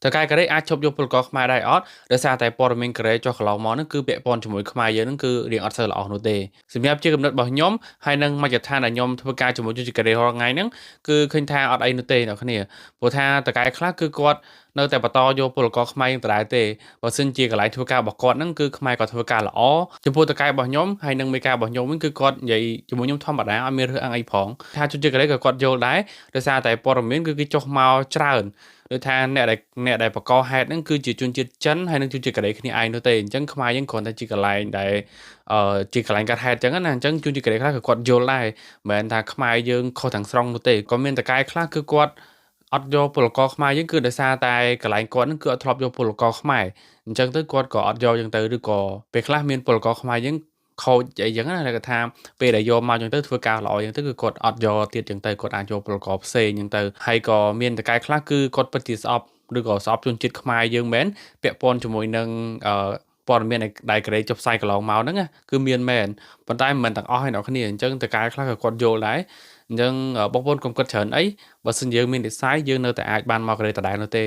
តើកាយការ៉េអាចឈប់យកពលករខ្មែរដែរអត់ដោយសារតែព័ត៌មានការ៉េចុះកន្លងមកហ្នឹងគឺពាក់ព័ន្ធជាមួយខ្មែរយើងហ្នឹងគឺរៀងអត់សូវល្អនោះទេសម្រាប់ជាកំណត់របស់ខ្ញុំហើយនឹងមជ្ឈដ្ឋានដែលខ្ញុំធ្វើការជាមួយជនជាតិកូរ៉េរាល់ថ្ងៃហ្នឹងគឺឃើញថាអត់អីនោះទេអ្នកគ្នាព្រោះថាតើកាយខ្លះគឺគាត់នៅតែបន្តយកពលករខ្មែរយើងដដែលទេបើសិនជាកន្លែងធ្វើការរបស់គាត់ហ្នឹងគឺខ្មែរក៏ធ្វើការល្អចំពោះតើកាយរបស់ខ្ញុំហើយនឹងមេការរបស់ខ្ញុំវិញគឺគាត់និយាយជាមួយខ្ញុំធម្មតាអត់មានរើសអើងអីផងថាជនជាតិកូរ៉េក៏គាត់យល់ដែរដោយសារតែព័ត៌មានគឺគេចុះមកច្រើនដូចថាអ្នកដែលបកកហេតុហ្នឹងគឺជាជនជាតិចិនហើយនិងជនជាតិកូរ៉េគ្នាឯងនោះទេអញ្ចឹងខ្មែរយើងគ្រាន់តែជាកន្លែងដែលជាកន្លែងកាត់ហេតុអញ្ចឹងណាអញ្ចឹងជនជាតិកូរ៉េខ្លះក៏គាត់យល់ដែរមិនមែនថាខ្មែរយើងខុសទាំងស្រុងនោះទេក៏មានតកែខ្លះគឺគាត់អត់យកពលករខ្មែរយើងគឺដោយសារតែកន្លែងគាត់ហ្នឹងគឺអត់ធ្លាប់យកពលករខ្មែរអញ្ចឹងទៅគាត់ក៏អត់យកអញ្ចឹងទៅឬក៏ពេលខ្លះមានពលករខ្មែរយើងខូចអីចឹងណាគាត់ថាពេលដែលយកមកអញ្ចឹងទៅធ្វើការល្អអញ្ចឹងទៅគឺគាត់អត់យកទៀតអញ្ចឹងទៅគាត់អាចយកពលករផ្សេងអញ្ចឹងទៅហើយក៏មានតកែខ្លះគឺគាត់ពិតជាស្អប់ឬក៏ស្អប់ជនជាតិខ្មែរយើងមែនពាក់ព័ន្ធជាមួយនឹងព័ត៌មានដែលក្រេចុះផ្សាយកន្លងមកហ្នឹងគឺមានមែនប៉ុន្តែមិនមែនទាំងអស់ឯអ្នកគ្នាអញ្ចឹងតកែខ្លះក៏គាត់យល់ដែរអញ្ចឹងបងប្អូនកុំគិតច្រើនអីបើសិនយើងមាននិស្ស័យយើងនៅតែអាចបានមកកូរ៉េដដែលនោះទេ